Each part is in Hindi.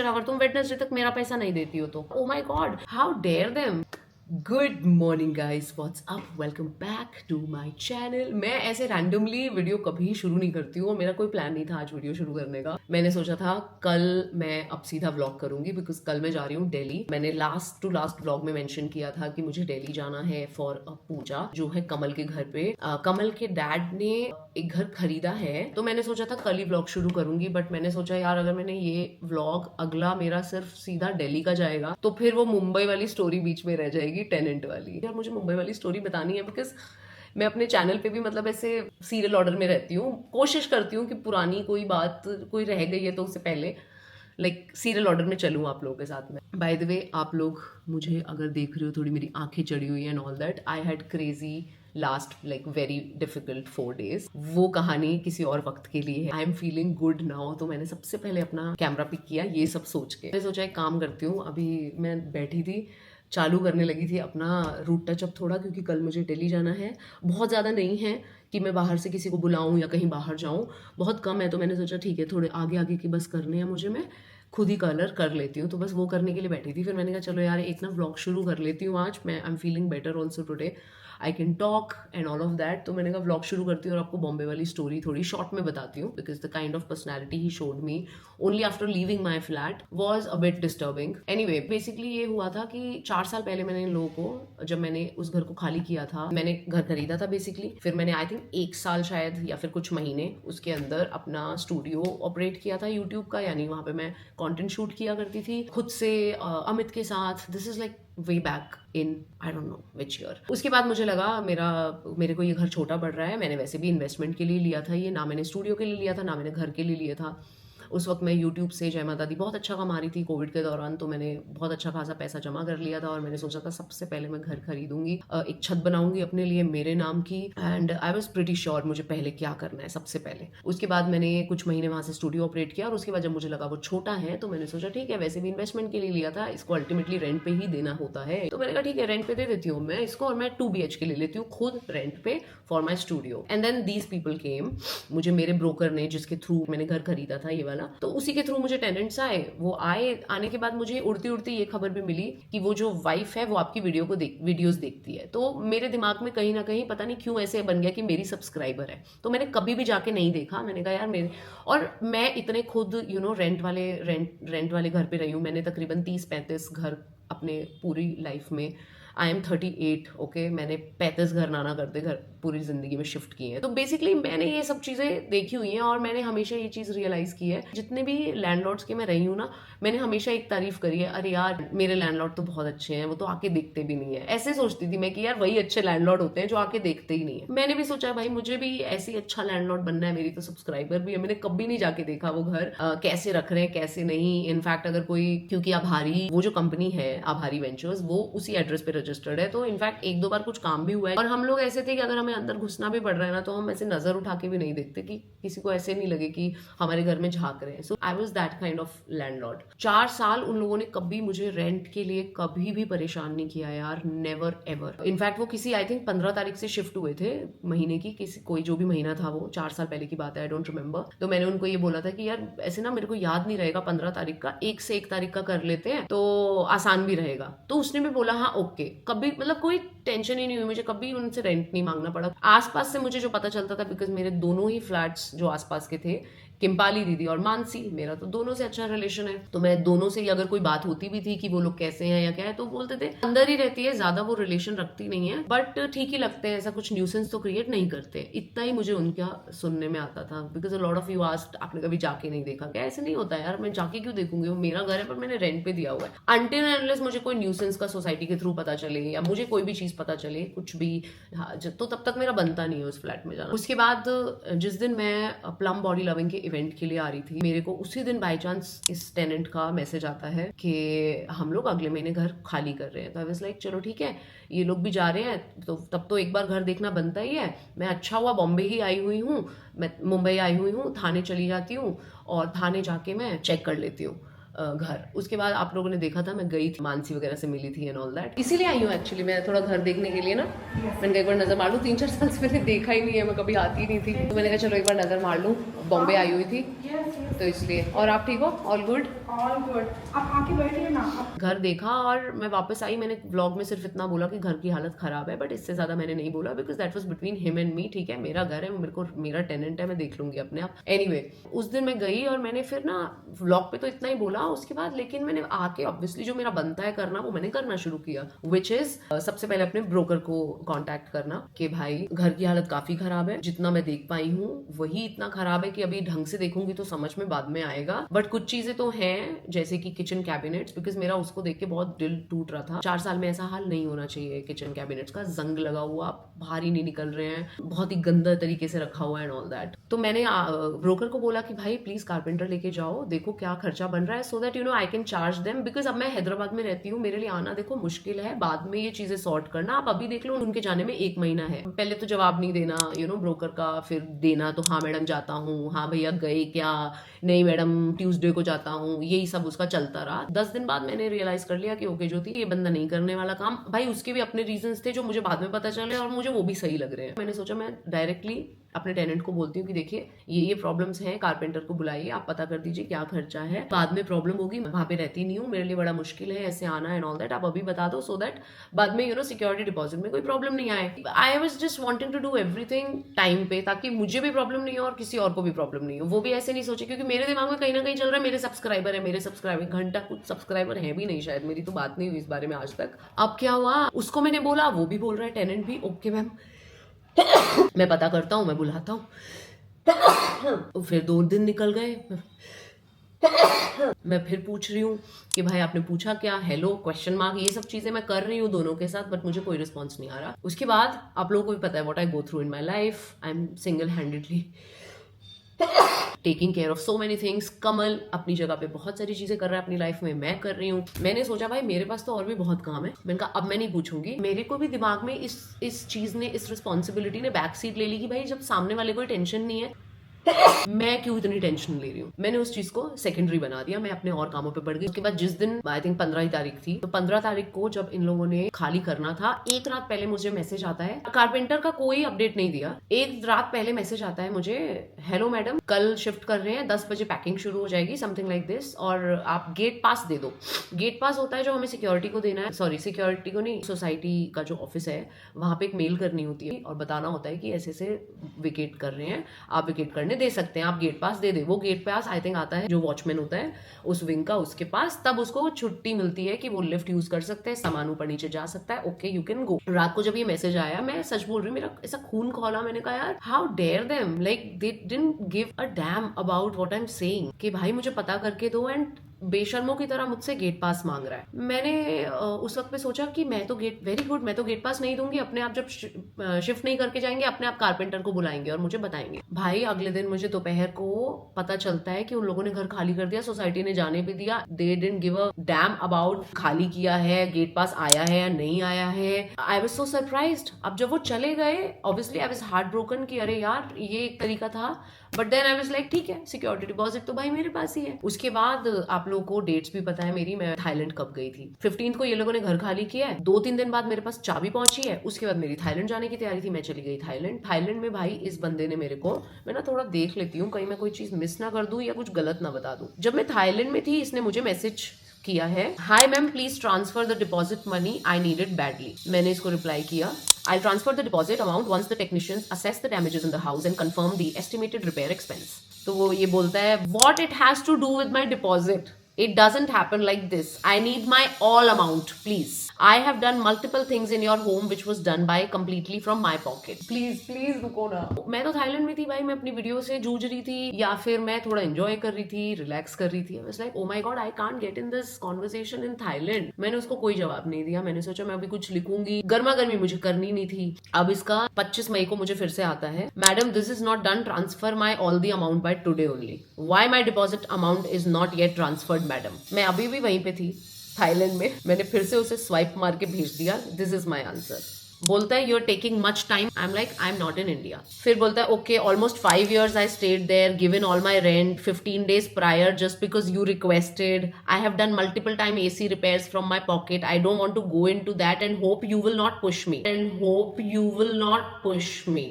अगर तुम वेडनेसडे तक मेरा पैसा नहीं देती हो तो oh my God, how dare them. Good morning guys, what's up, welcome back to my channel. मैं ऐसे रैंडमली वीडियो कभी शुरू नहीं करती हूँ, मेरा कोई प्लान नहीं था आज वीडियो शुरू करने का। मैंने सोचा था कल मैं अब सीधा व्लॉग करूंगी बिकॉज कल मैं जा रही हूँ दिल्ली। मैंने लास्ट टू लास्ट व्लॉग में मेंशन किया था कि मुझे दिल्ली जाना है फॉर अ पूजा जो है कमल के घर पे। कमल के डैड ने एक घर खरीदा है तो मैंने सोचा था कल ही व्लॉग शुरू करूंगी, बट मैंने सोचा यार अगर मैंने ये व्लॉग अगला मेरा सिर्फ सीधा दिल्ली का जाएगा तो फिर वो मुंबई वाली स्टोरी बीच में रह जाएगी, टेनेंट वाली। यार मुझे मुंबई वाली स्टोरी बतानी है बिकॉज मैं अपने चैनल पे भी मतलब ऐसे सीरियल ऑर्डर में रहती हूँ, कोशिश करती हूँ कि पुरानी कोई बात कोई रह गई है तो उससे पहले लाइक सीरियल ऑर्डर में चलूँ आप लोगों के साथ में। बाय द वे आप लोग मुझे अगर देख रहे हो थोड़ी मेरी आंखें चढ़ी हुई है and all that, I had crazy last like very difficult 4 days। वो कहानी किसी और वक्त के लिए है। I am feeling good now, तो मैंने सबसे पहले अपना कैमरा पिक किया ये सब सोच के। मैंने सोचा एक काम करती हूँ, अभी मैं बैठी थी चालू करने लगी थी अपना रूट टचअप थोड़ा, क्योंकि कल मुझे दिल्ली जाना है। बहुत ज़्यादा नहीं है कि मैं बाहर से किसी को बुलाऊं या कहीं बाहर जाऊं, बहुत कम है। तो मैंने सोचा ठीक है थोड़े आगे आगे की बस करने हैं मुझे, मैं खुद ही कलर कर लेती हूँ। तो बस वो करने के लिए बैठी थी। फिर मैंने कहा चलो यार एक ना व्लॉग शुरू कर लेती हूँ आज मैं। I am feeling better also today, I can talk and all of that. तो मैंने कहा व्लॉग शुरू करती हूँ और आपको बॉम्बे वाली स्टोरी थोड़ी शॉर्ट में बताती हूँ because the kind of personality he showed me only after leaving my flat was a bit disturbing. Anyway basically ये हुआ था कि 4 साल पहले मैंने इन लोगों को, जब मैंने उस घर को खाली किया था, मैंने घर खरीदा था बेसिकली। फिर मैंने आई थिंक 1 साल शायद या फिर कुछ महीने उसके अंदर अपना स्टूडियो ऑपरेट किया था यूट्यूब का, यानी वहाँ पे मैं कंटेंट शूट किया करती थी खुद से अमित के साथ। This is like way back in I don't know which year. उसके बाद मुझे लगा मेरे को ये घर छोटा पड़ रहा है। मैंने वैसे भी इन्वेस्टमेंट के लिए लिया था ये, ना मैंने स्टूडियो के लिए लिया था ना मैंने घर के लिए लिया था। उस वक्त मैं यूट्यूब से जय माता दी बहुत अच्छा कमा रही थी कोविड के दौरान, तो मैंने बहुत अच्छा खासा पैसा जमा कर लिया था और मैंने सोचा था सबसे पहले मैं घर खरीदूंगी, एक छत बनाऊंगी अपने लिए मेरे नाम की। And I was pretty sure मुझे पहले क्या करना है सबसे पहले। उसके बाद मैंने कुछ महीने वहां से स्टूडियो ऑपरेट किया और उसके बाद जब मुझे लगा वो छोटा है तो मैंने सोचा ठीक है वैसे भी इन्वेस्टमेंट के लिए लिया था, इसको अल्टीमेटली रेंट पे ही देना होता है। तो मैंने कहा ठीक है रेंट पे दे देती हूँ मैं इसको और मैं 2 BHK ले लेती हूँ खुद रेंट पे for my studio. And then these people came, मुझे मेरे ब्रोकर ने जिसके थ्रू मैंने घर खरीदा था ये वाला, तो उसी के थ्रू मुझे टेनेंट्स आए। वो आने के बाद मुझे उड़ती उड़ती ये खबर भी मिली कि वो जो वाइफ है वो आपकी वीडियोस देखती है। तो मेरे दिमाग में कहीं ना कहीं पता नहीं क्यों ऐसे बन गया कि मेरी सब्सक्राइबर है। तो मैंने कभी भी जाके नहीं देखा, मैंने कहा यार मेरे, और मैं इतने खुद रेंट वाले घर पे रही हूँ। मैंने तकरीबन 30-35 घर अपने पूरी लाइफ में, आई एम 38 ओके, मैंने 35 घर नाना करते घर पूरी जिंदगी में शिफ्ट किए हैं। तो बेसिकली मैंने ये सब चीजें देखी हुई हैं और मैंने हमेशा ये चीज रियलाइज की है, जितने भी लैंडलॉर्ड्स के मैं रही हूँ ना, मैंने हमेशा एक तारीफ करी है, अरे यार मेरे लैंडलॉर्ड तो बहुत अच्छे हैं, वो तो आके देखते भी नहीं है। ऐसे सोचती थी मैं कि यार वही अच्छे लैंडलॉर्ड होते हैं जो आके देखते ही नहीं है। मैंने भी सोचा भाई मुझे भी ऐसे ही अच्छा लैंडलॉर्ड बनना है, मेरी तो सब्सक्राइबर भी है। मैंने कभी नहीं जाके देखा वो घर कैसे रख रहे हैं कैसे नहीं। इनफैक्ट अगर कोई, क्योंकि आभारी वो जो कंपनी है आभारी वेंचर्स वो उसी एड्रेस पे रजिस्टर्ड है, तो इनफैक्ट 1-2 बार कुछ काम भी हुआ है। और हम लोग ऐसे थे कि अगर हमें अंदर घुसना भी पड़ रहा है ना तो हम ऐसे नजर उठा के भी नहीं देखते कि किसी को ऐसे नहीं लगे कि हमारे घर में झांक रहे हैं। So I was that kind of landlord. 4 साल उन लोगों ने कभी मुझे रेंट के लिए कभी भी परेशान नहीं किया यार, नेवर एवर। इनफैक्ट वो किसी आई थिंक 15 तारीख से शिफ्ट हुए थे महीने की, किसी कोई जो भी महीना था वो 4 साल पहले की बात है, आई डोंट रिमेंबर। तो मैंने उनको ये बोला था कि यार ऐसे ना मेरे को याद नहीं रहेगा 15 तारीख का, 1 से 1 तारीख का कर लेते हैं तो आसान भी रहेगा। तो उसने भी बोला हाँ ओके। कभी मतलब कोई टेंशन ही नहीं हुई मुझे, कभी उनसे रेंट नहीं मांगना पड़ा। आसपास से मुझे जो पता चलता था, बिकॉज मेरे दोनों ही फ्लैट्स जो आसपास के थे, किम्पाली दीदी और मानसी, मेरा तो दोनों से अच्छा रिलेशन है। तो मैं दोनों से ही अगर कोई बात होती भी थी कि वो लोग कैसे हैं या क्या है तो बोलते थे अंदर ही रहती है, ज्यादा वो रिलेशन रखती नहीं है बट ठीक ही लगते हैं, ऐसा कुछ न्यूसेंस तो क्रिएट नहीं करते। इतना ही मुझे उनका सुनने में आता था। Because a lot of you asked आपने कभी जाके नहीं देखा क्या? ऐसे नहीं होता यार, मैं जाके क्यों देखूंगी, वो मेरा घर है पर मैंने रेंट पे दिया हुआ है। अनटिल एंड अनलेस मुझे कोई न्यूसेंस का सोसाइटी के थ्रू पता चले या मुझे कोई भी चीज पता चले कुछ भी, तो तब तक मेरा बनता नहीं है उस फ्लैट में जाना। उसके बाद जिस दिन मैं प्लम बॉडी लविंग के इवेंट के लिए आ रही थी, मेरे को उसी दिन बाय चांस इस टेनेंट का मैसेज आता है कि हम लोग अगले महीने घर खाली कर रहे हैं। तो आई वाज लाइक चलो ठीक है, ये लोग भी जा रहे हैं तो तब तो एक बार घर देखना बनता ही है। मैं अच्छा हुआ बॉम्बे ही आई हुई हूँ, मैं मुंबई आई हुई हूँ, थाने चली जाती हूँ और थाने जाके मैं चेक कर लेती हूँ घर। उसके बाद आप लोगों ने देखा था मैं गई थी, मानसी वगैरह से मिली थी एंड ऑल दैट। इसीलिए आई हूँ एक्चुअली मैं थोड़ा घर देखने के लिए ना। मैंने एक बार नजर मार लूँ, 3-4 साल से मैंने देखा ही नहीं है, मैं कभी आती नहीं थी, तो मैंने कहा चलो एक बार नजर मार लूँ। बॉम्बे आई हुई थी तो इसलिए। और आप ठीक हो? All good? All good. आप आके बैठिए ना। घर देखा और मैं वापस आई। मैंने व्लॉग में सिर्फ इतना बोला कि घर की हालत खराब है, बट इससे ज्यादा मैंने नहीं बोला because that was between him and me. ठीक है, मेरा घर है, मेरे को मेरा टेनेंट है, मैं देख लूंगी अपने आप। एनीवे, उस दिन मैं गई और मैंने फिर ना व्लॉग पे तो इतना ही बोला उसके बाद, लेकिन मैंने आके ऑब्वियसली जो मेरा बनता है करना वो मैंने करना शुरू किया, विच इज सबसे पहले अपने ब्रोकर को कॉन्टेक्ट करना कि भाई घर की हालत काफी खराब है, जितना मैं देख पाई हूँ वही इतना खराब है कि अभी ढंग से देखूंगी तो समझ में बाद में आएगा, बट कुछ चीजें तो हैं जैसे कि किचन कैबिनेट्स, बिकॉज मेरा उसको देख के बहुत दिल टूट रहा था। 4 साल में ऐसा हाल नहीं होना चाहिए किचन कैबिनेट्स का, जंग लगा हुआ, बाहर ही नहीं निकल रहे हैं, बहुत ही गंदा तरीके से रखा हुआ है एंड ऑल दैट। तो मैंने ब्रोकर को बोला कि भाई प्लीज कारपेंटर लेके जाओ, देखो क्या खर्चा बन रहा है, so that I can charge them, because अब मैं हैदराबाद में रहती हूँ, मेरे लिए आना देखो मुश्किल है, बाद में ये चीजें सॉर्ट करना। आप अभी देख लो, उनके जाने में 1 महीना है, पहले तो जवाब नहीं देना ब्रोकर का, फिर देना तो हाँ मैडम जाता हूँ, हाँ भैया गए क्या, नहीं मैडम ट्यूसडे को जाता हूँ, यही सब उसका चलता रहा। 10 दिन बाद मैंने रियलाइज कर लिया कि ओके ज्योति, ये बंदा नहीं करने वाला काम। भाई उसके भी अपने रीजंस थे जो मुझे बाद में पता चले और मुझे वो भी सही लग रहे हैं। मैंने सोचा मैं डायरेक्टली अपने टेनेंट को बोलती हूँ कि देखिए ये प्रॉब्लम्स हैं, कारपेंटर को बुलाइए, आप पता कर दीजिए क्या खर्चा है, बाद में प्रॉब्लम होगी, मैं वहां पे रहती नहीं हूँ, मेरे लिए बड़ा मुश्किल है ऐसे आना एंड ऑल दैट, आप अभी बता दो, सो दैट बाद में सिक्योरिटी डिपॉजिट में कोई प्रॉब्लम नहीं आए। I was just wanting to do everything time पे, ताकि मुझे भी प्रॉब्लम नहीं हो और किसी और को भी प्रॉब्लम नहीं हो। वो भी ऐसे नहीं सोचे, क्योंकि मेरे दिमाग में कहीं ना कहीं चल रहा है मेरे सब्सक्राइबर है, मेरे सब्सक्राइबर, घंटा कुछ सब्सक्राइबर है भी नहीं शायद, मेरी तो बात नहीं हुई इस बारे में आज तक। अब क्या हुआ, उसको मैंने बोला, वो भी बोल रहा है, टेनेंट भी, ओके मैम मैं पता करता हूँ, मैं बुलाता हूँ। फिर 2 दिन निकल गए, मैं फिर पूछ रही हूँ कि भाई आपने पूछा क्या, हेलो, क्वेश्चन मार्क, ये सब चीजें मैं कर रही हूँ दोनों के साथ, बट मुझे कोई रिस्पॉन्स नहीं आ रहा। उसके बाद आप लोगों को भी पता है what I go through in my life, I am single handedly taking care of so many things. Kamal अपनी जगह पे बहुत सारी चीजें कर रहा है अपनी लाइफ में, मैं कर रही हूँ। मैंने सोचा भाई मेरे पास तो और भी बहुत काम है, मैंने कहा अब मैं नहीं पूछूंगी। मेरे को भी दिमाग में इस चीज ने, इस रिस्पॉन्सिबिलिटी ने बैक सीट ले ली कि भाई जब सामने वाले को टेंशन नहीं है मैं क्यों इतनी टेंशन ले रही हूँ। मैंने उस चीज को सेकेंडरी बना दिया, मैं अपने और कामों पे बढ़ गई। उसके बाद जिस दिन आई थिंक 15 तारीख थी, तो 15 तारीख को जब इन लोगों ने खाली करना था, एक रात पहले मुझे मैसेज आता है, कारपेंटर का कोई अपडेट नहीं दिया, एक रात पहले मैसेज आता है मुझे, हेलो मैडम कल शिफ्ट कर रहे हैं, 10 बजे पैकिंग शुरू हो जाएगी, समथिंग लाइक दिस, और आप गेट पास दे दो। गेट पास होता है जो हमें सिक्योरिटी को देना है, सॉरी सिक्योरिटी को नहीं, सोसाइटी का जो ऑफिस है वहां पे एक मेल करनी होती है और बताना होता है कि ऐसे ऐसे विकेट कर रहे हैं, आप विकेट करने दे सकते हैं, आप गेट पास दे दे। वो गेट पास आई थिंक आता है जो वॉचमैन होता है उस विंग का, उसके पास, तब उसको छुट्टी मिलती है कि वो लिफ्ट यूज कर सकते हैं, सामान ऊपर नीचे जा सकता है, ओके यू कैन गो। रात को जब ये मैसेज आया, मैं सच बोल रही हूँ, मेरा ऐसा खून खौला, मैंने कहा यार how dare them, like they didn't give a damn about what I am saying, कि भाई मुझे पता करके दो, एंड बेशर्मों की तरह मुझसे गेट पास मांग रहा है। मैंने उस वक्त पे सोचा कि मैं तो गेट, वेरी गुड, मैं तो गेट पास नहीं दूंगी, अपने आप जब शिफ्ट नहीं करके जाएंगे अपने आप कारपेंटर को बुलाएंगे और मुझे बताएंगे। भाई अगले दिन मुझे दोपहर को पता चलता है कि उन लोगों ने घर खाली कर दिया, सोसाइटी ने जाने भी दिया, दे didn't give a damn about खाली किया है, गेट पास आया है या नहीं आया है। I was so surprised. अब जब वो चले गए, obviously I was heart broken कि अरे यार ये एक तरीका था, but then I was like ठीक है, सिक्योरिटी डिपॉजिट तो भाई मेरे पास ही है। उसके बाद आप लोगों को डेट्स भी पता है मेरी, मैं थाईलैंड कब गई थी। 15 को ये लोगों ने घर खाली किया है, 2-3 दिन बाद मेरे पास चाबी पहुंची है, उसके बाद मेरी थाईलैंड जाने की तैयारी थी, मैं चली गई थाईलैंड। थाईलैंड में भाई इस बंदे ने मेरे को, मैं ना थोड़ा देख लेती हूँ कहीं मैं कोई चीज मिस ना कर दूं या कुछ गलत ना बता दूं। जब मैं थाईलैंड में थी, इसने मुझे मैसेज किया है, hi ma'am please transfer the deposit money, I need it badly. मैंने इसको रिप्लाई किया, I'll transfer the deposit amount once the technicians assess the damages in the house and confirm the estimated repair expense. तो वो ये बोलता है, what it has to do with my deposit? It doesn't happen like this. I need my all amount, please. I have done multiple things in your home which was done by completely from my pocket. Please, please रुको ना। मैं तो थाईलैंड में थी भाई, मैं अपनी वीडियो से जूझ रही थी या फिर मैं थोड़ा एंजॉय कर रही थी, रिलैक्स कर रही थी। I was like, oh my god, I can't get in this conversation in Thailand. मैंने उसको कोई जवाब नहीं दिया। मैंने सोचा मैं अभी कुछ लिखूंगी, गर्मा गर्मी मुझे करनी नहीं थी। अब इसका 25 मई को मुझे फिर से आता है, madam this is not done, transfer my all the amount by today only. Why my deposit amount is not yet transferred madam. मैं अभी भी वहीं पे थी थाईलैंड में, मैंने फिर से उसे स्वाइप मार के भेज दिया, दिस इज माई आंसर। बोलता है you are taking much time, I am like I am not in India. फिर बोलता है okay almost 5 years I stayed there, given all my rent 15 days prior just because you requested, I have done multiple time AC repairs from my pocket, I don't want to go into that and hope you will not push me, and hope you will not push me,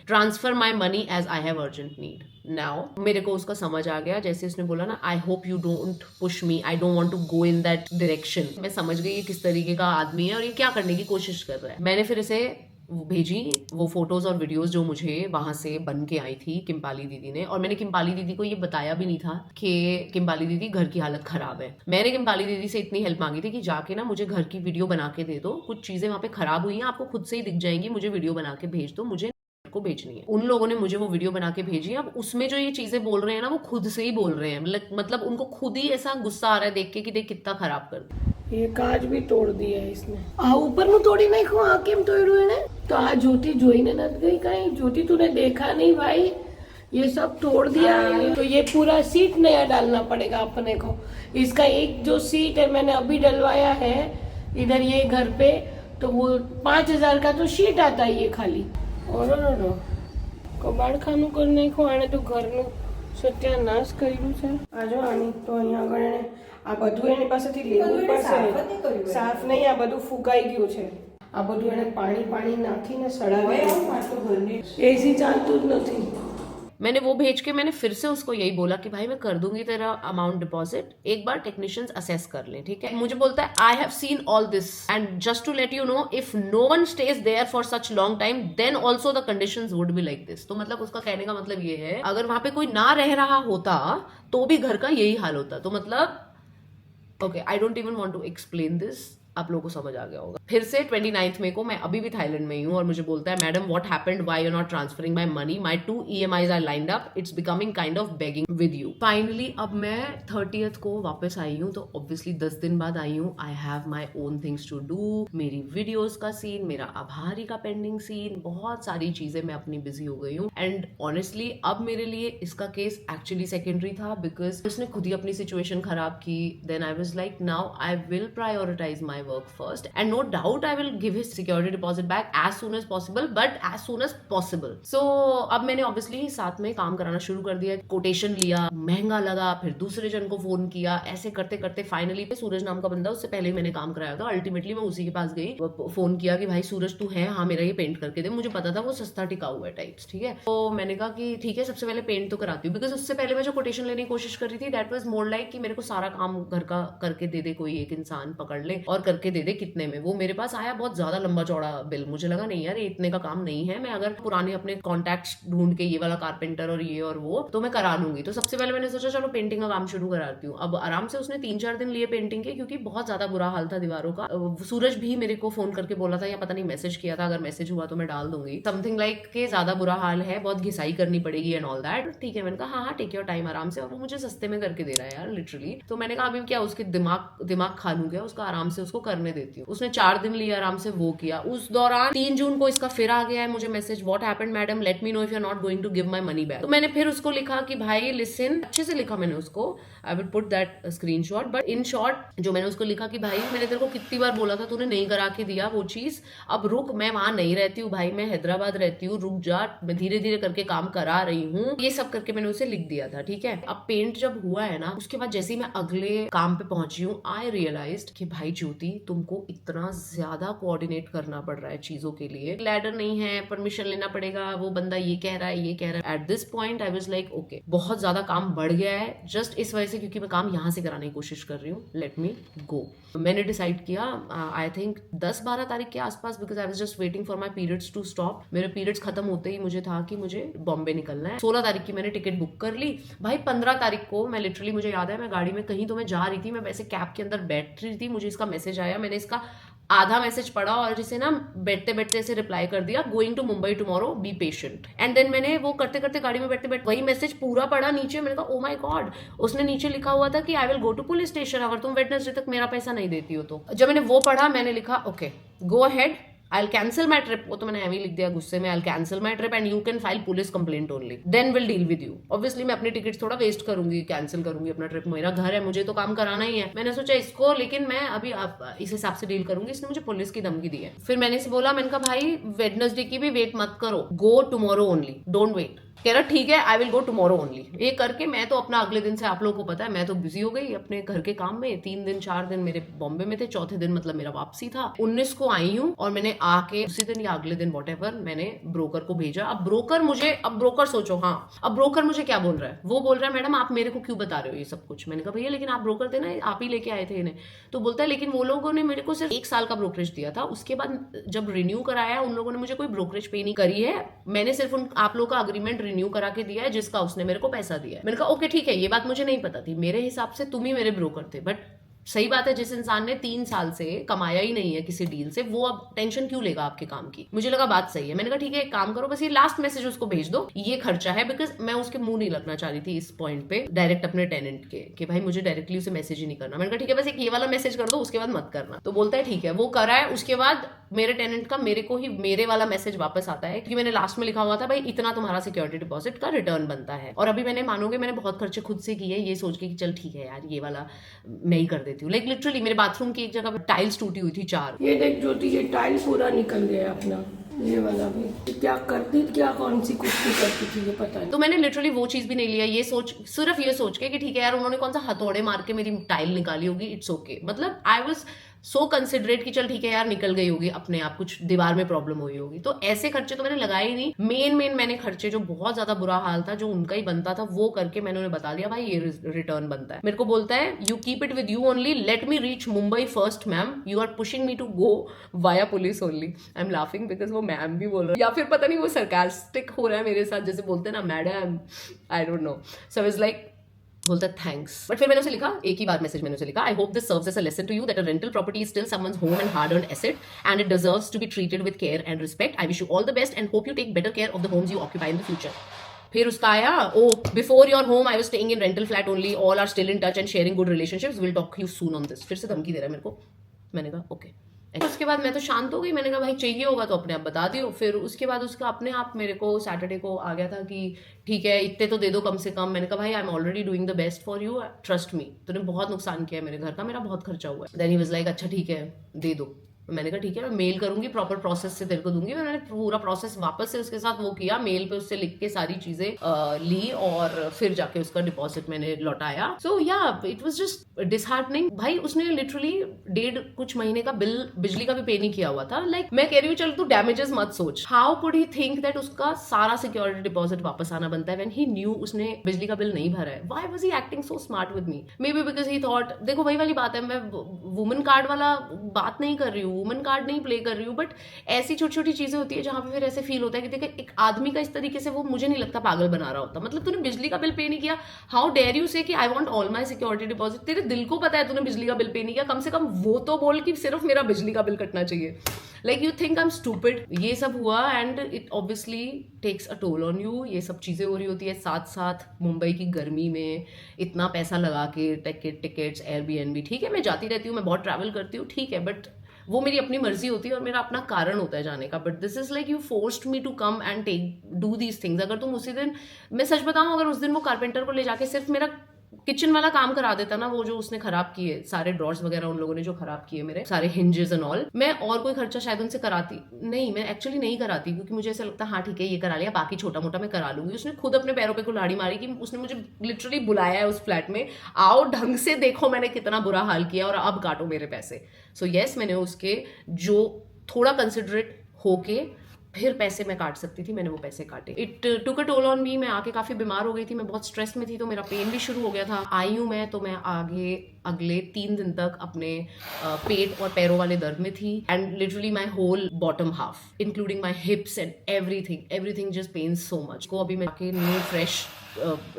transfer my money as I have urgent need. Now मेरे को उसका समझ आ गया, जैसे उसने बोला ना I hope you don't push me, I don't want to go in that direction. मैं समझ गई ये किस तरीके का आदमी है और ये क्या करने की कोशिश कर रहा है। मैंने फिर इसे भेजी वो फोटोज और वीडियोस जो मुझे वहां से बन के आई थी किम्पाली दीदी ने, और मैंने किम्पाली दीदी को ये बताया भी नहीं था कि किम्पाली दीदी घर की हालत खराब है। मैंने किम्पाली दीदी से इतनी हेल्प मांगी थी कि जाके ना मुझे घर की वीडियो बना के दे दो, कुछ चीजें वहां पे खराब हुई हैं आपको खुद से ही दिख जाएंगी, मुझे वीडियो बना के भेज दो, मुझे को भेजनी है। उन लोगों ने मुझे वो वीडियो बना के भेजी। अब उसमें जो ये चीजें बोल रहे हैं ना वो खुद से ही बोल रहे हैं, मतलब उनको खुद ही ऐसा गुस्सा आ रहा है देख के कि देख कितना खराब कर दिया। ये कांच भी तोड़ दिया है इसने। आ ऊपर नु तोड़ी नहीं खो आ केम तोड़ू है ने तो आ ज्योति જોઈને નથી ગઈ कहीं। ज्योति तूने देखा नहीं भाई, ये सब तोड़ दिया है। तो ये पूरा सीट नया डालना पड़ेगा अपने को। इसका एक जो सीट है मैंने अभी डलवाया है इधर ये घर पे, तो वो 5000 का तो शीट आता है ये खाली। और કબાડખાનું કરી નાખ્યું આણે તો ઘરનું સત્યાનાશ કર્યું છે। આ જો આની તો અહીંયા આગળ એને આ બધું એની પાસેથી લેવું પડશે। સાફ નહીં, આ બધું ફૂંકાઈ ગયું છે। આ બધું એને પાણી નાખીને સડાવી, એસી ચાલતું જ નથી। मैंने वो भेज के मैंने फिर से उसको यही बोला कि भाई मैं कर दूंगी तेरा अमाउंट डिपॉजिट, एक बार टेक्नीशियंस असेस कर लें, ठीक है। मुझे बोलता है I have seen all this and just to let you know if no one stayed there for such long time then also the conditions would be like this. तो मतलब उसका कहने का मतलब ये है अगर वहां पे कोई ना रह रहा होता तो भी घर का यही हाल होता। तो मतलब okay, I don't even want to explain this, आप लोगों को समझ आ गया होगा। फिर से 29 मई को मैं अभी भी थाईलैंड में ही हूँ और मुझे बोलता है madam what happened, why you not transferring my money, my 2 EMIs are lined up, it's becoming kind of begging with you. Finally अब मैं 30th को वापस आई हूँ, तो ऑब्वियसली 10 दिन बाद आई हूँ। I have my own things to do, मेरी वीडियोज का सीन, मेरा आभारी का पेंडिंग सीन, बहुत सारी चीजें मैं अपनी बिजी हो गई हूँ। एंड ऑनेस्टली अब मेरे लिए इसका केस एक्चुअली सेकेंडरी था बिकॉज उसने खुद ही अपनी सिचुएशन खराब की। Then I was like now I will prioritize my work first and no doubt I will give his security deposit back as soon as possible, but as soon as possible. So अब मैंने obviously साथ में काम कराना शुरू कर दिया, कोटेशन लिया, महंगा लगा, फिर दूसरे जन को फोन किया, ऐसे करते करते फाइनली सूरज नाम का बंदा, उससे पहले ही मैंने काम कराया था, अल्टीमेटली मैं उसी के पास गई, फोन किया कि भाई सूरज तू है, हाँ मेरा ये पेंट करके दे। मुझे पता था वो सस्ता टिका हुआ है टाइप्स, ठीक है। तो मैंने कहा कि ठीक है सबसे पहले पेंट तो कराती हूँ, बिकॉज उससे पहले मैं जो कोटेशन लेने की कोशिश कर रही थी दैट वाज मोर लाइक कि मेरे को सारा काम घर का करके दे दे कोई एक इंसान, पकड़ ले और करके दे दे कितने में। वो मेरे पास आया बहुत ज्यादा लंबा चौड़ा बिल, मुझे लगा नहीं यार इतने का काम नहीं है, मैं अगर पुराने अपने कॉन्टैक्ट्स ढूंढ के ये वाला कारपेंटर और ये और वो तो मैं करा लूंगी। तो सबसे पहले मैंने सोचा चलो पेंटिंग का काम शुरू कराती हूँ। अब आराम से उसने 3-4 दिन लिए पेंटिंग के, क्योंकि बहुत ज्यादा बुरा हाल था दीवारों का। सूरज भी मेरे को फोन करके बोला था या पता नहीं मैसेज किया था, अगर मैसेज हुआ तो मैं डाल दूंगी, समथिंग लाइक के ज्यादा बुरा हाल है, बहुत घिसाई करनी पड़ेगी एंड ऑल दैट। ठीक है, मैंने कहा हाँ टेक योर टाइम आराम से, और वो मुझे सस्ते में करके दे रहा है यार लिटरली। तो मैंने कहा अभी क्या उसके दिमाग खा लूं क्या, उसका आराम से उसको करने देती हूँ। उसने 4 दिन लिए आराम से वो किया। उस दौरान 3 जून को इसका फिर आ गया है मुझे message, what happened madam, let me know if you are not going to give my money back. तो मैंने फिर उसको लिखा कि भाई लिसन, अच्छे से लिखा मैंने उसको, I will put that screenshot, but in short जो मैंने उसको लिखा कि भाई मैंने तेरे को कितनी बार बोला था, तूने नहीं करा के दिया वो चीज, अब रुक, मैं वहां नहीं रहती हूँ भाई, मैं हैदराबाद रहती हूँ, रुक जा, मैं धीरे धीरे करके काम करा रही हूँ, ये सब करके मैंने उसे लिख दिया था, ठीक है। अब पेंट जब हुआ है ना, उसके बाद जैसे ही मैं अगले काम पे पहुंची हूँ, आई रियलाइज्ड कि भाई ज्योति तुमको इतना ज्यादा कोऑर्डिनेट करना पड़ रहा है चीजों के लिए, लैडर नहीं है, परमिशन लेना पड़ेगा, वो बंदा ये कह रहा है ये कह रहा है। At this point I was like okay, बहुत ज्यादा काम बढ़ गया है जस्ट इस वजह से क्योंकि मैं काम यहाँ से कराने की कोशिश कर रही हूँ, लेट मी गो। मैंने डिसाइड किया आई थिंक 10-12 तारीख के आसपास, because I was just waiting for my periods to stop. मेरे पीरियड्स खत्म होते ही मुझे था कि मुझे बॉम्बे निकलना है। 16 तारीख की मैंने टिकट बुक कर ली भाई। 15 तारीख को मैं लिटरली, मुझे याद है मैं गाड़ी में कहीं तो मैं जा रही थी, मैं वैसे कैब के अंदर बैठ रही थी, मुझे इसका मैसेज आया, मैंने इसका आधा मैसेज पढ़ा और इसे ना बैठते बैठते ऐसे रिप्लाई कर दिया, going to Mumbai tomorrow, be patient. And then मैंने वो करते करते गाड़ी में बैठते बैठते वही मैसेज पूरा पढ़ा नीचे, मैंने कहा ओ माय गॉड, उसने नीचे लिखा हुआ था कि I will go to police station अगर तुम वेडनेसडे तक मेरा पैसा नहीं देती हो तो। जब मैंने वो पढ़ा मैंने लिखा okay go ahead, I will cancel my trip, वो तो मैंने ऐवी लिख दिया गुस्से में, I will cancel my trip and you can file police complaint only, then will deal with you. Obviously मैं अपनी टिकट थोड़ा वेस्ट करूंगी, कैंसिल करूंगी अपना ट्रिप, मेरा घर है, मुझे तो काम कराना ही है। मैंने सोचा इसको, लेकिन मैं अभी इस हिसाब से डील करूंगी, इसने मुझे पुलिस की धमकी दी है। फिर मैंने इसे बोला, मैंने कहा भाई वेडनेसडे की भी वेट मत करो, go tomorrow only, don't wait. कह रहा ठीक है I will go tomorrow only. ये करके मैं तो अपना अगले दिन से, आप लोगों को पता है मैं तो बिजी हो गई अपने घर के काम में। 3 दिन 4 दिन मेरे बॉम्बे में थे, चौथे दिन मतलब मेरा वापसी था। 19 को आई हूँ और मैंने आके उसी दिन या अगले दिन वॉटेवर मैंने ब्रोकर को भेजा। अब ब्रोकर सोचो, हाँ अब ब्रोकर मुझे क्या बोल रहा है, वो बोल रहा है मैडम आप मेरे को क्यों बता रहे हो ये सब कुछ। मैंने कहा भैया लेकिन आप ब्रोकर थे ना, आप ही लेके आए थे इन्हें। तो बोलता है लेकिन वो लोगों ने मेरे को सिर्फ 1 साल का ब्रोकरेज दिया था, उसके बाद जब रिन्यू कराया उन लोगों ने मुझे कोई ब्रोकरेज पे नहीं करी है, मैंने सिर्फ आप लोगों का अग्रीमेंट रिन्यू करा के दिया है जिसका उसने मेरे को पैसा दिया है। मैंने कहा ओके ठीक है, ये बात मुझे नहीं पता थी, मेरे हिसाब से तुम ही मेरे ब्रोकर थे। बट सही बात है, जिस इंसान ने 3 साल से कमाया ही नहीं है किसी डील से, वो अब टेंशन क्यों लेगा आपके काम की। मुझे लगा बात सही है। मैंने कहा ठीक है एक काम करो, बस ये लास्ट मैसेज उसको भेज दो, ये खर्चा है। बिकॉज मैं उसके मुंह नहीं लगना चाह रही थी इस पॉइंट पे डायरेक्ट अपने टेनेंट के, कि भाई मुझे डायरेक्टली उसे मैसेज ही नहीं करना। मैंने कहा ठीक है बस एक ये वाला मैसेज कर दो, उसके बाद मत करना। तो बोलता है ठीक है, वो करा है। उसके बाद मेरे टेनेंट का मेरे को ही मेरे वाला मैसेज वापस आता है, क्योंकि मैंने लास्ट में लिखा हुआ था भाई इतना तुम्हारा सिक्योरिटी डिपॉजिट का रिटर्न बनता है। और अभी मैंने मानोगे मैंने बहुत खर्चे खुद से किए, ये सोच के कि चल ठीक है यार ये वाला मैं ही कर देती हूँ। लाइक लिटरली मेरे बाथरूम की एक जगह टाइल्स टूटी हुई थी 4। ये देख ज्योति, ये टाइल पूरा निकल गया अपना, ये वाला भी। क्या करती, क्या कौन सी कुश्ती करती थी ये पता नहीं। तो मैंने लिटरली वो चीज भी नहीं लिया, ये सोच के कि ठीक है यार उन्होंने कौन सा हथौड़े मार के मेरी टाइल निकाली होगी, इट्स ओके। मतलब आई वाज सो कंसिडरेट कि चल ठीक है यार निकल गई होगी अपने आप, कुछ दीवार में प्रॉब्लम हुई होगी। तो ऐसे खर्चे तो मैंने लगाए ही नहीं। मेन मैंने खर्चे जो बहुत ज्यादा बुरा हाल था, जो उनका ही बनता था, वो करके मैंने उन्हें बता दिया भाई ये रिटर्न बनता है। मेरे को बोलता है you keep it with you only, let me reach Mumbai first ma'am, you are pushing me to go via police only. I am laughing because वो मैम भी बोल रहा है, या फिर पता नहीं वो सरकास्टिक हो रहा है मेरे साथ, जैसे बोलते हैं ना madam, I don't no. So is like बोलता थैंक्स। बट फिर मैंने उसे लिखा, एक ही बार मैसेज मैंने उसे लिखा, I hope this serves as a lesson to you that a rental property is still someone's home and hard earned asset and it deserves to be treated with care and respect. I wish you all the best and hope you take better care of the homes you occupy in the future. फिर उसका आया, oh before your home I was staying in rental flat only, all are still in touch and sharing good relationships, will talk you soon on this. फिर से धमकी दे रहा है मेरे को। मैंने कहा ओके। उसके बाद मैं तो शांत हो गई। मैंने कहा भाई चाहिए होगा तो अपने आप बता दियो। फिर उसके बाद उसका अपने आप मेरे को सैटरडे को आ गया था कि ठीक है इतने तो दे दो कम से कम। मैंने कहा भाई I am already doing the best for you, trust me. तूने बहुत नुकसान किया है मेरे घर का, मेरा बहुत खर्चा हुआ है। देन ही वाज लाइक अच्छा ठीक है दे दो। मैंने कहा ठीक है मैं मेल करूंगी, प्रॉपर प्रोसेस से तेरे को दूंगी। मैंने पूरा प्रोसेस वापस से उसके साथ वो किया, मेल पे उससे लिख के सारी चीजें ली और फिर जाके उसका डिपॉजिट मैंने लौटाया। सो या इट वाज जस्ट डिसहार्टनिंग। भाई उसने लिटरली 1.5 कुछ महीने का बिल बिजली का भी पे नहीं किया हुआ था। लाइक मैं कह रही हूँ चल तू डैमेजेस मत सोच, how could he think that उसका सारा सिक्योरिटी डिपॉजिट वापस आना बनता है व्हेन ही न्यू उसने बिजली का बिल नहीं भरा है। Why was he acting so smart with me? May be because he thought, देखो वही वाली बात है, मैं वुमेन कार्ड वाला बात नहीं कर रही हूँ, वुमेन कार्ड नहीं प्ले कर रही हूँ, बट ऐसी छोटी छोटी चीजें होती है जहां पे फिर ऐसे फील होता है कि देखो एक आदमी का इस तरीके से वो मुझे नहीं लगता पागल बना रहा होता। मतलब तूने बिजली का बिल पे नहीं किया, हाउ डेयर यू से कि I want all my security deposit. तेरे दिल को पता है तूने बिजली का बिल पे नहीं किया, कम से कम वो तो बोल कि सिर्फ मेरा बिजली का बिल कटना चाहिए। Like you think I am stupid. ये सब हुआ and it obviously takes a toll on you. ये सब चीजें हो रही होती है साथ साथ मुंबई की गर्मी में, इतना पैसा लगा के टिकट्स एयरबीएनबी। ठीक है मैं जाती रहती हूँ, मैं बहुत ट्रैवल करती हूँ, ठीक है, बट वो मेरी अपनी मर्जी होती है और मेरा अपना कारण होता है जाने का। But this is like you forced me to come and take do these things. अगर तुम उसी दिन, मैं सच बताऊं, अगर उस दिन वो कारपेंटर को ले जाके सिर्फ मेरा किचन वाला काम करा देता ना, वो जो उसने खराब किए सारे ड्रॉर्स वगैरह, उन लोगों ने जो खराब किए मेरे सारे हिंजेस एंड ऑल, मैं और कोई खर्चा शायद उनसे कराती नहीं। मैं एक्चुअली नहीं कराती क्योंकि मुझे ऐसा लगता हाँ ठीक है ये करा लिया, बाकी छोटा मोटा मैं करा लूंगी। उसने खुद अपने पैरों पे कुल्हाड़ी मारी कि उसने मुझे लिटरली बुलाया है उस फ्लैट में, आओ ढंग से देखो मैंने कितना बुरा हाल किया और अब काटो मेरे पैसे। सो येस मैंने उसके जो थोड़ा कंसिडरेट होके फिर पैसे मैं काट सकती थी, मैंने वो पैसे काटे। It took a toll on me. मैं आके काफी बीमार हो गई थी, मैं बहुत स्ट्रेस में थी, तो मेरा पेन भी शुरू हो गया था। आई हूँ मैं, तो मैं आगे अगले 3 दिन तक अपने पेट और पैरों वाले दर्द में थी and literally my whole bottom half including my hips and everything just pains so much. को अभी मैं आके न्यू फ्रेश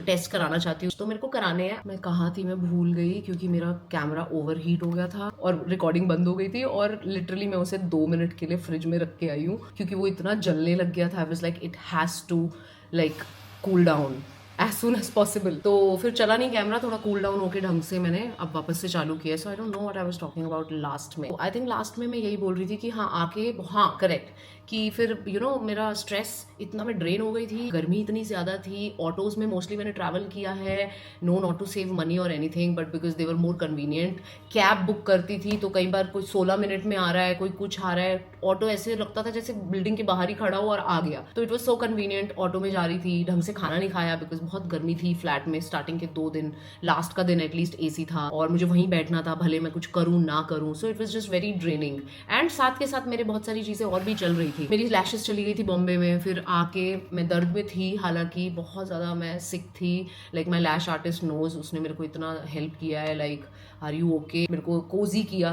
टेस्ट कराना चाहती हूँ, तो मेरे को कराने हैं। मैं कहाँ थी मैं भूल गई क्योंकि मेरा कैमरा ओवर हीट हो गया था और रिकॉर्डिंग बंद हो गई थी और लिटरली मैं उसे 2 मिनट के लिए फ्रिज में रख के आई हूँ क्योंकि वो इतना जलने लग गया था। I was like it has to like cool down as soon as possible. तो फिर चला नहीं कैमरा, थोड़ा कूल डाउन होके ढंग से मैंने अब वापस से चालू किया। So I don't know what I was talking about last में। आई थिंक लास्ट में मैं यही बोल रही थी कि हाँ आके, हाँ करेक्ट, कि फिर मेरा स्ट्रेस इतना मैं ड्रेन हो गई थी, गर्मी इतनी ज़्यादा थी, ऑटोज़ में मोस्टली मैंने ट्रैवल किया है, no not to save money और anything but because they were more convenient. Cab book करती थी तो कई बार कोई 16 मिनट में आ रहा है, कोई कुछ आ रहा है, ऑटो ऐसे लगता था जैसे बिल्डिंग के बाहर ही खड़ा हो और आ गया। तो it was so convenient. Auto में जा रही थी, ढंग से खाना नहीं खाया बिकॉज बहुत गर्मी थी फ्लैट में। स्टार्टिंग के 2 दिन, लास्ट का दिन एटलीस्ट AC था और मुझे वहीं बैठना था, भले मैं कुछ करूँ ना करूँ। So it was just very draining. And साथ के साथ मेरे बहुत सारी चीज़ें और भी चल रही थी। मेरी लैशेस चली गई थी बॉम्बे में, फिर आके मैं दर्द में थी, हालांकि बहुत ज़्यादा मैं सिक थी। Like my lash artist knows, उसने मेरे को इतना हेल्प किया है, लाइक आर यू ओके, मेरे को कोजी किया,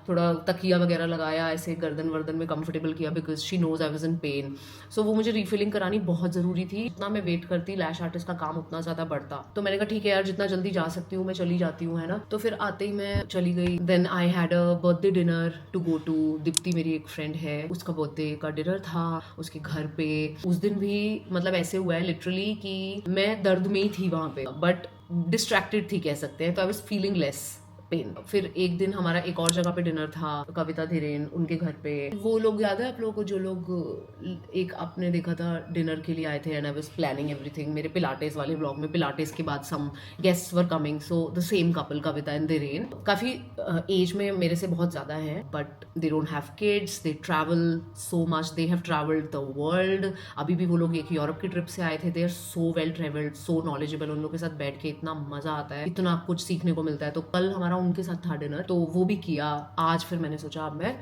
थोड़ा तकिया वगैरह लगाया, ऐसे गर्दन वर्दन में कंफर्टेबल किया because she knows I was in pain. So वो मुझे रिफिलिंग करानी बहुत ज़रूरी थी। जितना मैं वेट करती लैश आर्टिस्ट का काम उतना ज़्यादा बढ़ता। तो मैंने कहा ठीक है यार, जितना जल्दी जा सकती हूँ मैं चली जाती हूँ, है ना। तो फिर आते ही मैं चली गई। Then I had a birthday dinner to go to. Dipti मेरी एक फ्रेंड है, उसका बर्थडे का डिनर था उसके घर पे। उस दिन भी मतलब ऐसे हुआ है लिटरली कि मैं दर्द में ही थी वहाँ पे, बट डिस्ट्रैक्टेड थी कह सकते हैं। तो I was feeling less pain. फिर एक दिन हमारा एक और जगह पे डिनर था, कविता धीरेन उनके घर पे। वो लोग याद है आप लोगों को जो लोग एक आपने देखा था डिनर के लिए आए थे, and I was planning everything. मेरे पिलाटेस वाले ब्लॉग में पिलाटेस के बाद some guests were coming, so the same couple Kavita and Dhiren काफी एज में मेरे से बहुत ज्यादा है, but they don't have kids, they travel so much, they have travelled the world. अभी भी वो लोग एक यूरोप की ट्रिप से आए थे। They are so well travelled, so knowledgeable. उन लोग के साथ बैठ के इतना मजा आता है, इतना कुछ सीखने को मिलता है। तो कल हमारा उनके साथ था डिनर, तो वो भी किया। आज फिर मैंने सोचा अब मैं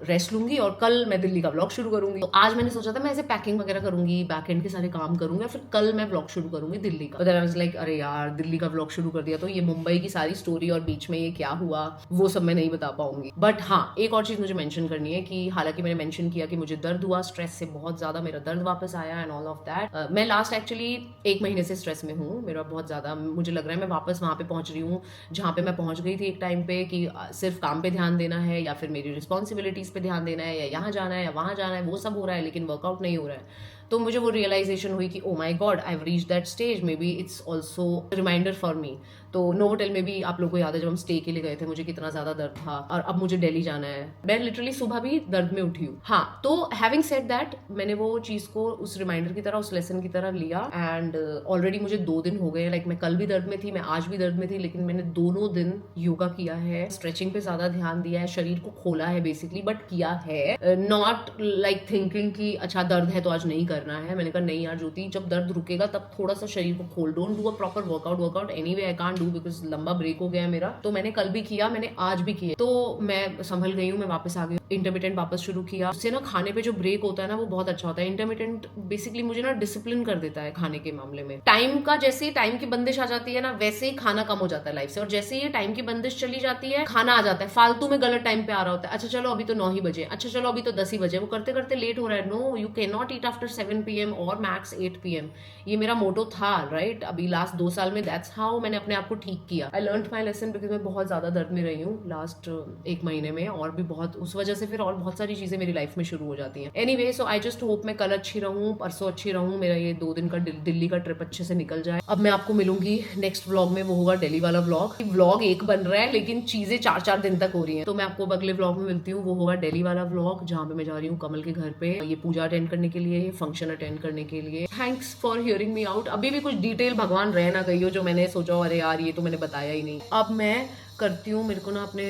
रेस्ट लूंगी और कल मैं दिल्ली का व्लॉग शुरू करूंगी। तो आज मैंने सोचा था मैं ऐसे पैकिंग वगैरह करूंगी, बैक एंड के सारे काम करूंगी, फिर कल मैं व्लॉग शुरू करूंगी दिल्ली का। आई वाज लाइक अरे यार दिल्ली का व्लॉग शुरू कर दिया तो ये मुंबई की सारी स्टोरी और बीच में ये क्या हुआ वो सब मैं नहीं बता पाऊंगी। बट हाँ, एक और चीज मुझे मेंशन करनी है कि हालांकि मैंने मेंशन किया कि मुझे दर्द हुआ, स्ट्रेस से बहुत ज्यादा मेरा दर्द वापस आया एंड ऑल ऑफ दैट। मैं लास्ट एक्चुअली 1 महीने से स्ट्रेस में हूँ। मेरा बहुत ज्यादा, मुझे लग रहा है मैं वापस वहां पे पहुंच रही हूँ जहां पे मैं पहुंच गई थी एक टाइम पे, कि सिर्फ काम पे ध्यान देना है या फिर मेरी रिस्पॉन्सिबिलिटीज पे ध्यान देना है, या यहाँ जाना है या वहाँ जाना है, वो सब हो रहा है लेकिन वर्कआउट नहीं हो रहा है। तो मुझे वो रियलाइजेशन हुई कि oh my God, I have reached that stage, maybe it's also reminder for me. तो नोवोटेल में भी आप लोगों को याद है जब हम स्टे के लिए गए थे, मुझे कितना ज्यादा दर्द था, और अब मुझे दिल्ली जाना है। मैं लिटरली सुबह भी दर्द में उठी हूँ। हाँ, तो हैविंग सेड दैट, मैंने वो चीज को उस रिमाइंडर की तरह, उस लेसन की तरह लिया। एंड ऑलरेडी मुझे 2 दिन हो गए, लाइक मैं कल भी दर्द में थी, मैं आज भी दर्द में थी, लेकिन मैंने दोनों दिन योगा किया है, स्ट्रेचिंग पे ज्यादा ध्यान दिया है, शरीर को खोला है बेसिकली, बट किया है नॉट लाइक थिंकिंग कि अच्छा दर्द है तो आज नहीं करना है। मैंने कहा नहीं यार ज्योति, जब दर्द रुकेगा तब थोड़ा सा शरीर को खोल, don't do a proper workout anyway I can't do because लंबा ब्रेक हो गया है मेरा। तो मैंने कल भी किया, मैंने आज भी किया, तो मैं संभल गई हूँ, मैं वापस आ गई हूँ। इंटरमिटेंट वापस शुरू किया। उससे ना खाने पे जो ब्रेक होता है ना वो बहुत अच्छा होता है। इंटरमिटेंट बेसिकली मुझे ना डिसिप्लिन कर देता है खाने के मामले में। टाइम का जैसे टाइम की बंदिश आ जाती है ना, वैसे ही खाना कम हो जाता है लाइफ से, और जैसे ही टाइम की बंदिश चली जाती है खाना आ जाता है फालतू में, गलत टाइम पे आ रहा होता है। अच्छा चलो अभी तो 9 ही बजे, अच्छा चलो अभी तो 10 ही बजे, वो करते करते लेट हो रहा है। No, you can not eat after 7 PM और मैक्स 8 PM। ये मेरा मोटो था, राइट? अभी लास्ट 2 साल में दैट्स हाउ मैंने अपने आप को ठीक किया। I learn my lesson because मैं बहुत ज्यादा दर्द में रही हूँ लास्ट 1 महीने में, और भी बहुत उस वजह से फिर और बहुत सारी चीजें मेरी लाइफ में शुरू हो जाती हैं। Anyway, so I just hope मैं कल अच्छी रहूँ, परसों अच्छी रहूँ, मेरा ये 2 दिन का दिल्ली का ट्रिप अच्छे से निकल जाए। अब मैं आपको मिलूंगी नेक्स्ट व्लॉग में, वो होगा दिल्ली वाला व्लॉग। व्लॉग एक बन रहा है लेकिन चीजें 4-4 दिन तक हो रही हैं, तो मैं आपको अगले व्लॉग में मिलती हूँ। वो होगा दिल्ली वाला व्लॉग जहाँ पे मैं जा रही हूँ कमल के घर पे, ये पूजा अटेंड करने के लिए, ये फंक्शन अटेंड करने के लिए। Thanks for hearing me out. अभी भी कुछ डिटेल भगवान रह ना गई हो जो मैंने सोचा अरे यार ये तो मैंने बताया ही नहीं। अब मैं करती हूँ, मेरे को ना अपने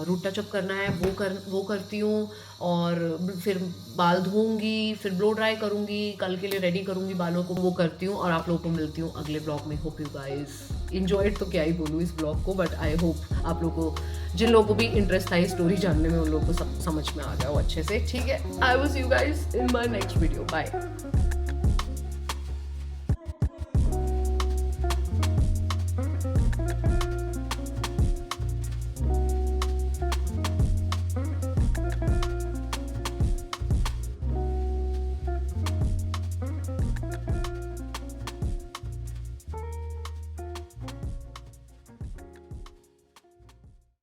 रूट टचअप करना है, वो करती हूँ, और फिर बाल धोऊंगी, फिर ब्लो ड्राई करूंगी, कल के लिए रेडी करूंगी बालों को, वो करती हूँ। और आप लोगों को मिलती हूँ अगले ब्लॉग में। होप यू गाइस एंजॉयड, तो क्या ही बोलूँ इस ब्लॉग को, बट आई होप आप लोगों को, जिन लोगों को भी इंटरेस्ट था स्टोरी जानने में, उन लोगों को सब समझ में आ गया हो अच्छे से। ठीक है, I will see you guys in my next video. Bye.